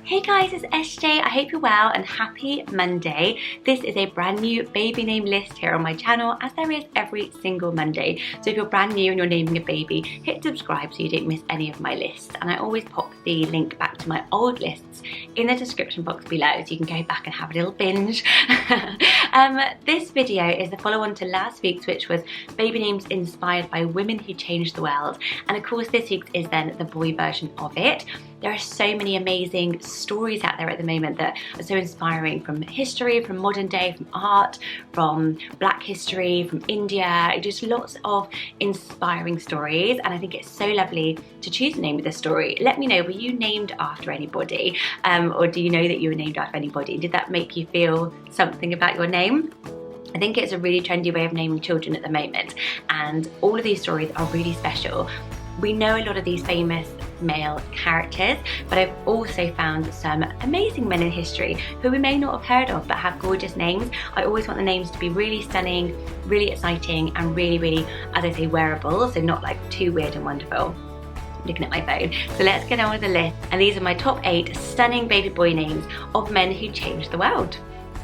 Hey guys, it's SJ. I hope you're well and happy Monday. This is a brand new baby name list here on my channel, as there is every single Monday. So if you're brand new and you're naming a baby, hit subscribe so you don't miss any of my lists. And I always pop the link back to my old lists in the description box below so you can go back and have a little binge. This video is the follow-on to last week's, which was baby names inspired by women who changed the world. And of course this week's is then the boy version of it. There are so many amazing stories out there at the moment that are so inspiring, from history, from modern day, from art, from Black history, from India, just lots of inspiring stories. And I think it's so lovely to choose a name with a story. Let me know, were you named after anybody? Or do you know that you were named after anybody? Did that make you feel something about your name? I think it's a really trendy way of naming children at the moment, and all of these stories are really special. We know a lot of these famous male characters, but I've also found some amazing men in history who we may not have heard of but have gorgeous names. I always want the names to be really stunning, really exciting, and really, as I say, wearable, so not like too weird and wonderful. Looking at my phone. So let's get on with the list, and these are my top 8 stunning baby boy names of men who changed the world.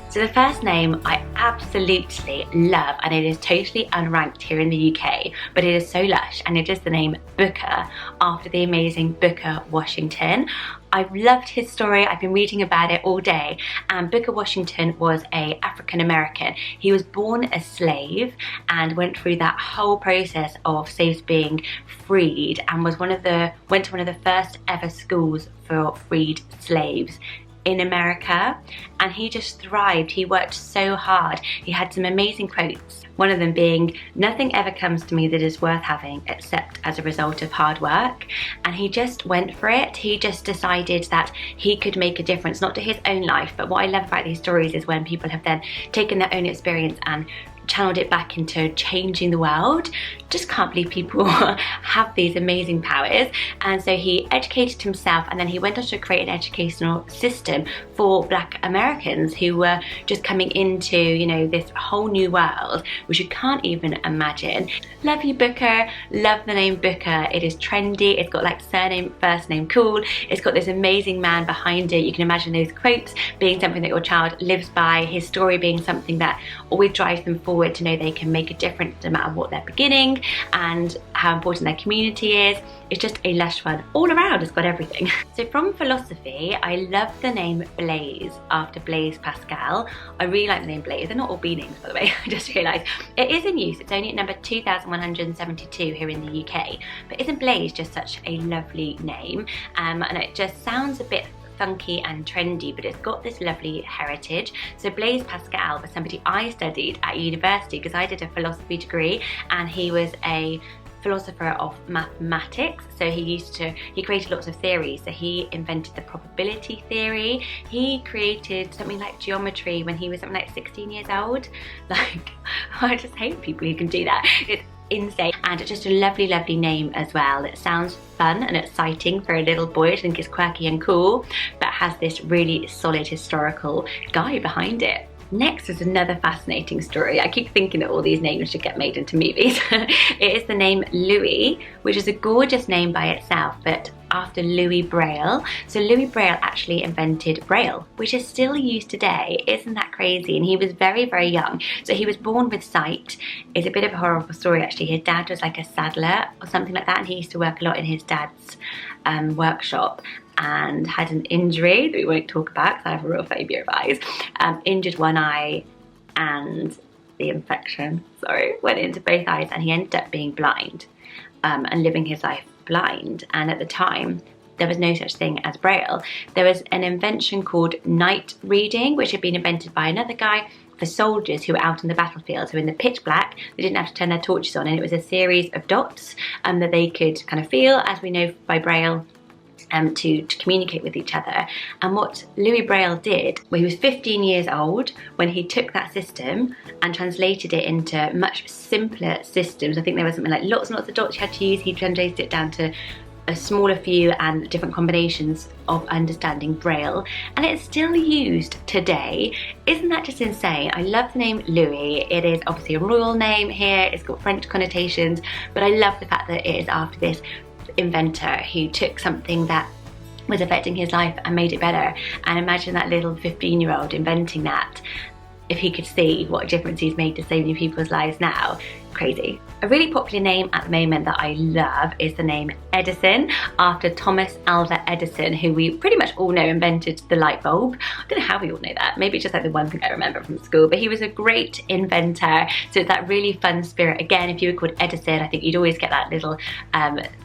So the first name I absolutely love, and it is totally unranked here in the UK, but it is so lush, and it is the name Booker, after the amazing Booker Washington. I've loved his story, I've been reading about it all day, and Booker Washington was an African American. He was born a slave and went through that whole process of slaves being freed, and was went to one of the first ever schools for freed slaves in America, and he just thrived. He worked so hard. He had some amazing quotes, one of them being, "Nothing ever comes to me that is worth having except as a result of hard work." And he just went for it. He just decided that he could make a difference, not to his own life, but what I love about these stories is when people have then taken their own experience and channeled it back into changing the world. Just can't believe people have these amazing powers. And so he educated himself, and then he went on to create an educational system for Black Americans who were just coming into, you know, this whole new world, which you can't even imagine. Love you, Booker. Love the name Booker. It is trendy. It's got like surname, first name, cool. It's got this amazing man behind it. You can imagine those quotes being something that your child lives by, his story being something that always drives them forward to know they can make a difference no matter what they're beginning, and how important their community is. It's just a lush one all around. It's got everything. So from philosophy, I love the name Blaise, after Blaise Pascal. I really like the name Blaise. They're not all B names, by the way. I just realised it is in use. It's only at number 2172 here in the UK, but isn't Blaise just such a lovely name? And it just sounds a bit funky and trendy, but it's got this lovely heritage. So Blaise Pascal was somebody I studied at university, because I did a philosophy degree, and he was a philosopher of mathematics. So he created lots of theories. So he invented the probability theory. He created something like geometry when he was something like 16 years old. Like, I just hate people who can do that. It's insane. And just a lovely name as well. It sounds fun and exciting for a little boy. I think it's quirky and cool, but has this really solid historical guy behind it. Next is another fascinating story. I keep thinking that all these names should get made into movies. It is the name Louie, which is a gorgeous name by itself, but after Louis Braille. So Louis Braille actually invented Braille, which is still used today. Isn't that crazy? And he was very young. So he was born with sight. It's a bit of a horrible story actually. His dad was like a saddler or something like that, and he used to work a lot in his dad's workshop, and had an injury that we won't talk about because I have a real phobia of eyes. Injured one eye, and the infection, went into both eyes, and he ended up being blind, and living his life blind. And at the time, there was no such thing as Braille. There was an invention called night reading, which had been invented by another guy for soldiers who were out on the battlefield. So in the pitch black, they didn't have to turn their torches on, and it was a series of dots that they could kind of feel, as we know by Braille, to communicate with each other. And what Louis Braille did, well, he was 15 years old when he took that system and translated it into much simpler systems. I think there was something like lots and lots of dots you had to use. He translated it down to a smaller few and different combinations of understanding Braille, and it's still used today. Isn't that just insane? I love the name Louis. It is obviously a royal name here. It's got French connotations, but I love the fact that it is after this inventor who took something that was affecting his life and made it better. And imagine that little 15-year-old inventing that. If he could see what a difference he's made to so many people's lives now. Crazy. A really popular name at the moment that I love is the name Edison, after Thomas Alva Edison, who we pretty much all know invented the light bulb. I don't know how we all know that. Maybe it's just like the one thing I remember from school, but he was a great inventor. So it's that really fun spirit. Again, if you were called Edison, I think you'd always get that little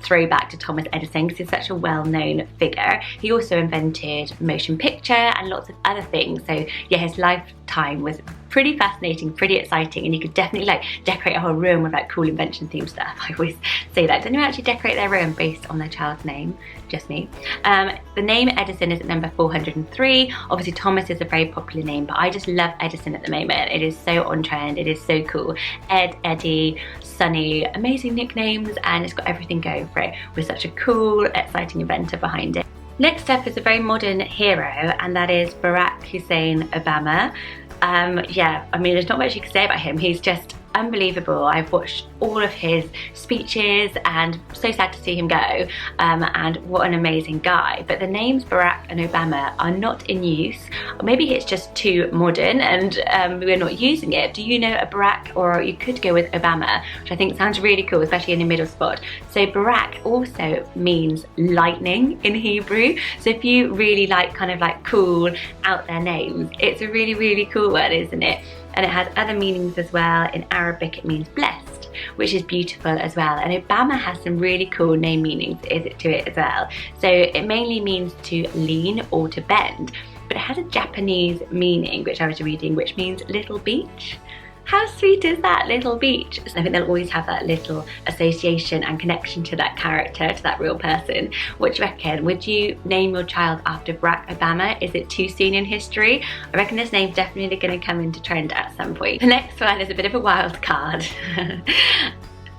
throwback to Thomas Edison because he's such a well-known figure. He also invented motion picture and lots of other things. So yeah, his lifetime was pretty fascinating, pretty exciting, and you could definitely like decorate a whole room with like cool invention themed stuff. I always say that. Does anyone actually decorate their room based on their child's name? Just me. The name Edison is at number 403. Obviously Thomas is a very popular name, but I just love Edison at the moment. It is so on trend, it is so cool. Ed, Eddie, Sonny, amazing nicknames, and it's got everything going for it with such a cool, exciting inventor behind it. Next up is a very modern hero, and that is Barack Hussein Obama. Yeah, I mean, there's not much you can say about him. He's just unbelievable. I've watched all of his speeches and so sad to see him go, and what an amazing guy. But the names Barack and Obama are not in use, or maybe it's just too modern and we're not using it. Do you know a Barack? Or you could go with Obama, which I think sounds really cool, especially in the middle spot. So Barack also means lightning in Hebrew. So if you really like kind of like cool out there names, it's a really, really cool word, isn't it? And it has other meanings as well. In Arabic it means blessed, which is beautiful as well. And Obama has some really cool name meanings to it as well. So it mainly means to lean or to bend, but it has a Japanese meaning, which I was reading, which means little beach. How sweet is that, little beach? So I think they'll always have that little association and connection to that character, to that real person. What do you reckon? Would you name your child after Barack Obama? Is it too soon in history? I reckon this name's definitely going to come into trend at some point. The next one is a bit of a wild card.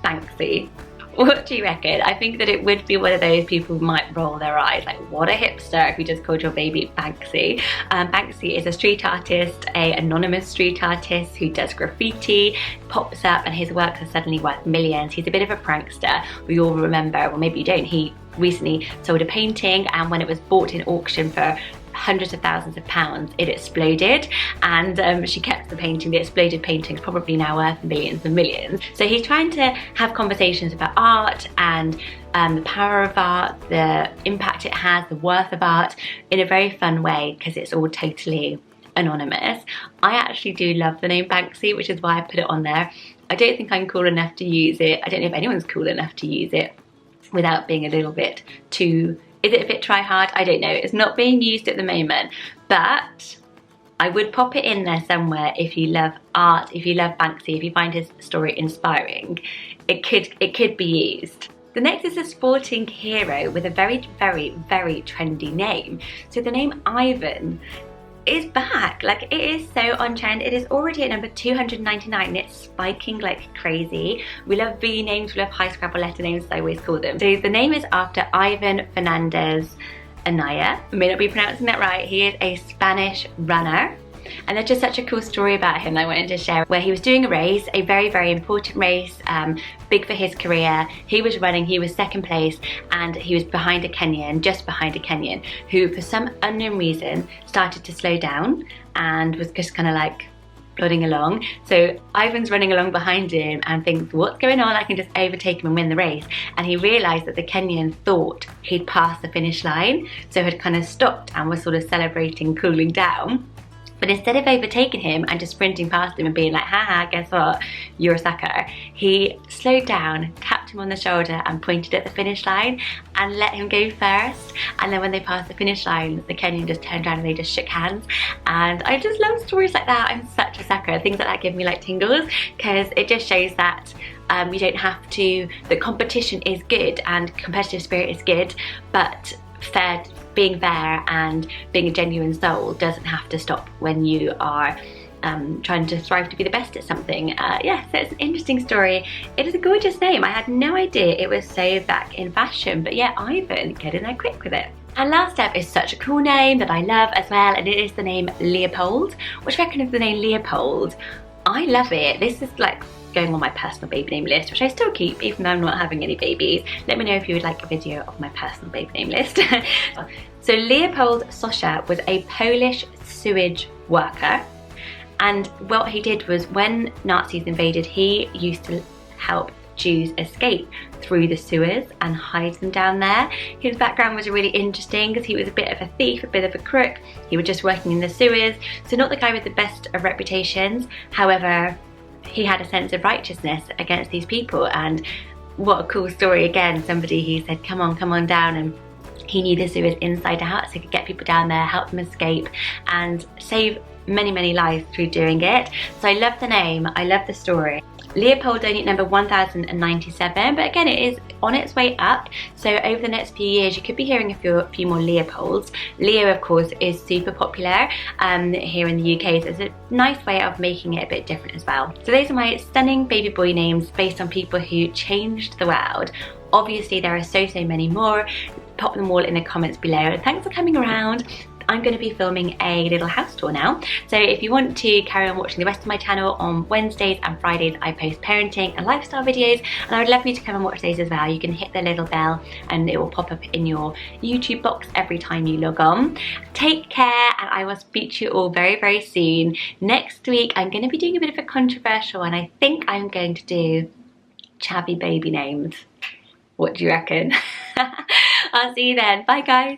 Banksy. What do you reckon? I think that it would be one of those people who might roll their eyes, like what a hipster if you just called your baby Banksy. Banksy is a street artist, an anonymous street artist who does graffiti, pops up and his works are suddenly worth millions. He's a bit of a prankster. We all remember, well maybe you don't, he recently sold a painting, and when it was bought in auction for hundreds of thousands of pounds, it exploded, and she kept the painting. The exploded painting is probably now worth millions and millions. So he's trying to have conversations about art and the power of art, the impact it has, the worth of art, in a very fun way, because it's all totally anonymous. I actually do love the name Banksy, which is why I put it on there. I don't think I'm cool enough to use it. I don't know if anyone's cool enough to use it without being a little bit too, is it a bit try hard? I don't know. It's not being used at the moment, but I would pop it in there somewhere if you love art, if you love Banksy, if you find his story inspiring. It could be used. The next is a sporting hero with a very, very, very trendy name. So the name Ivan is back. Like, it is so on trend. It is already at number 299 and it's spiking like crazy. We love V names, we love high Scrabble letter names, as I always call them. So the name is after Ivan Fernandez Anaya. I may not be pronouncing that right. He is a Spanish runner. And there's just such a cool story about him that I wanted to share, where he was doing a race, a very, very important race, big for his career. He was running, he was second place, and he was behind a Kenyan, just behind a Kenyan, who for some unknown reason started to slow down and was just kind of like plodding along. So Ivan's running along behind him and thinks, what's going on? I can just overtake him and win the race. And he realized that the Kenyan thought he'd passed the finish line, so had kind of stopped and was sort of celebrating, cooling down. But instead of overtaking him and just sprinting past him and being like, haha, guess what, you're a sucker, he slowed down, tapped him on the shoulder and pointed at the finish line and let him go first. And then when they passed the finish line, the Kenyan just turned around and they just shook hands. And I just love stories like that. I'm such a sucker. Things like that give me like tingles, because it just shows that you don't have to, the competition is good and competitive spirit is good, but being fair and being a genuine soul doesn't have to stop when you are trying to strive to be the best at something. Yeah, so it's an interesting story. It is a gorgeous name. I had no idea it was so back in fashion, but yeah, Ivan, get in there quick with it. And last up is such a cool name that I love as well, and it is the name Leopold. What do you reckon of the name Leopold? I love it. This is like going on my personal baby name list, which I still keep even though I'm not having any babies. Let me know if you would like a video of my personal baby name list. So Leopold Sosha was a Polish sewage worker, and what he did was when Nazis invaded, he used to help Jews escape through the sewers and hide them down there. His background was really interesting because he was a bit of a thief, a bit of a crook. He was just working in the sewers, so not the guy with the best of reputations. However, he had a sense of righteousness against these people, and what a cool story. Again, somebody who said, come on down, and he knew the sewers inside out, so he could get people down there, help them escape, and save many lives through doing it. So I love the name, I love the story. Leopold only at number 1097, but again, it is on its way up. So over the next few years, you could be hearing a few more Leopolds. Leo, of course, is super popular here in the UK, so it's a nice way of making it a bit different as well. So those are my stunning baby boy names based on people who changed the world. Obviously, there are so many more. Pop them all in the comments below. Thanks for coming around. I'm going to be filming a little house tour now, so if you want to carry on watching the rest of my channel, on Wednesdays and Fridays I post parenting and lifestyle videos, and I would love you to come and watch those as well. You can hit the little bell and it will pop up in your YouTube box every time you log on. Take care, and I will speak to you all very soon. Next week I'm going to be doing a bit of a controversial one. I think I'm going to do chavvy baby names. What do you reckon? I'll see you then. Bye guys.